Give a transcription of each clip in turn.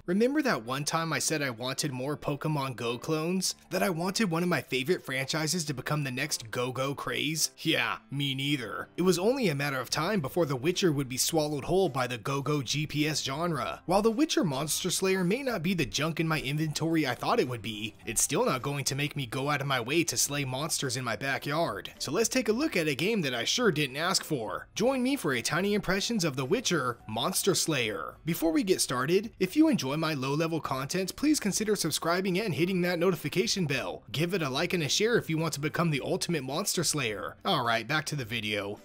Remember that one time I said I wanted more Pokemon Go clones? That I wanted one of my favorite franchises to become the next Go-Go craze? Yeah, me neither. It was only a matter of time before The Witcher would be swallowed whole by the Go-Go GPS genre. While The Witcher Monster Slayer may not be the junk in my inventory I thought it would be, it's still not going to make me go out of my way to slay monsters in my backyard. So let's take a look at a game that I sure didn't ask for. Join me for a tiny impressions of The Witcher Monster Slayer. Before we get started, if you enjoy my low-level content, please consider subscribing and hitting that notification bell. Give it a like and a share if you want to become the ultimate monster slayer. Alright, back to the video.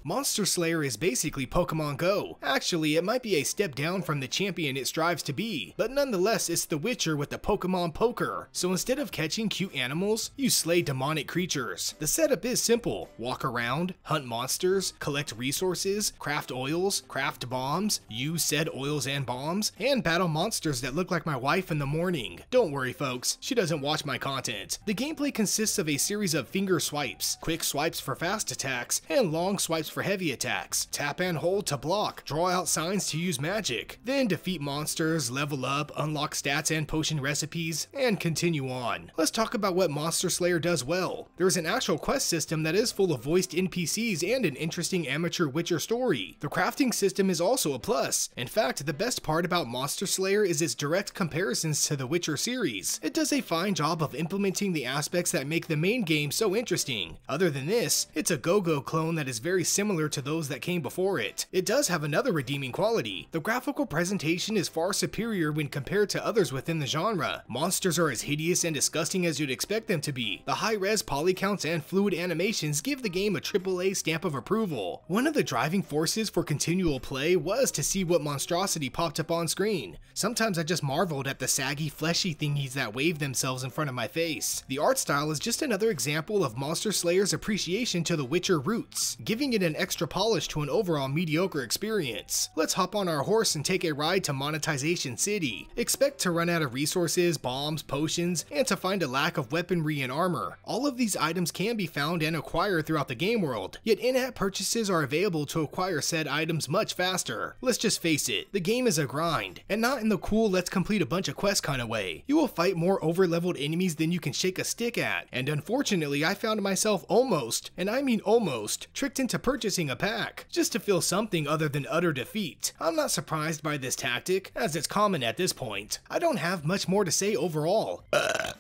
Monster Slayer is basically Pokemon Go. Actually, it might be a step down from the champion it strives to be, but nonetheless it's The Witcher with the Pokemon poker. So instead of catching cute animals, you slay demonic creatures. The setup is simple. Walk around, hunt monsters, collect resources, craft oils, craft bombs, use said oils and bombs, and battle monsters that look like my wife in the morning. Don't worry folks, she doesn't watch my content. The gameplay consists of a series of finger swipes, quick swipes for fast attacks, and long swipes for heavy attacks. Tap and hold to block, draw out signs to use magic, then defeat monsters, level up, unlock stats and potion recipes, and continue on. Let's talk about what Monster Slayer does well. There's an actual quest system that is full of voiced NPCs and an interesting amateur Witcher story. The crafting system is also a plus. In fact, the best part about Monster Slayer is its direct comparisons to the Witcher series. It does a fine job of implementing the aspects that make the main game so interesting. Other than this, it's a Go-Go clone that is very similar to those that came before it. It does have another redeeming quality. The graphical presentation is far superior when compared to others within the genre. Monsters are as hideous and disgusting as you'd expect them to be. The high-res poly counts and fluid animations give the game a AAA stamp of approval. One of the driving forces for continual play was to see what monstrosity popped up on screen. Sometimes I just marveled at the saggy, fleshy thingies that waved themselves in front of my face. The art style is just another example of Monster Slayer's appreciation to the Witcher roots, giving it an extra polish to an overall mediocre experience. Let's hop on our horse and take a ride to Monetization City. Expect to run out of resources, bombs, potions, and to find a lack of weaponry and armor. All of these items can be found and acquired throughout the game world, yet in-app purchases are available to acquire said items much faster. Let's just face it, the game is a grind, and not in the cool let's complete a bunch of quests kind of way. You will fight more over-leveled enemies than you can shake a stick at, and unfortunately I found myself almost, and I mean almost, tricked into purchasing a pack, just to feel something other than utter defeat. I'm not surprised by this tactic, as it's common at this point. I don't have much more to say overall.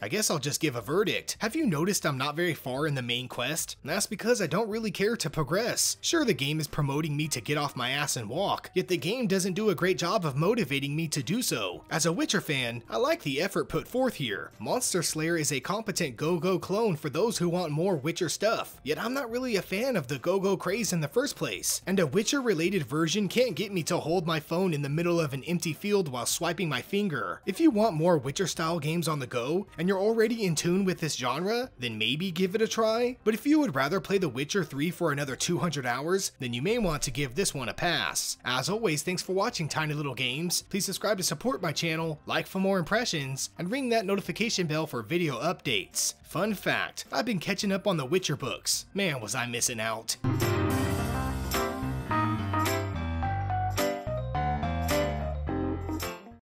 I guess I'll just give a verdict. Have you noticed I'm not very far in the main quest? That's because I don't really care to progress. Sure, the game is promoting me to get off my ass and walk, yet the game doesn't do a great job of motivating me to do so. As a Witcher fan, I like the effort put forth here. Monster Slayer is a competent Go-Go clone for those who want more Witcher stuff, yet I'm not really a fan of the Go-Go craze in the first place, and a Witcher-related version can't get me to hold my phone in the middle of an empty field while swiping my finger. If you want more Witcher-style games on the go, and you're already in tune with this genre, then maybe give it a try, but if you would rather play The Witcher 3 for another 200 hours, then you may want to give this one a pass. As always, thanks for watching Tiny Little Games. Please subscribe to support my channel, like for more impressions, and ring that notification bell for video updates. Fun fact, I've been catching up on the Witcher books. Man, was I missing out.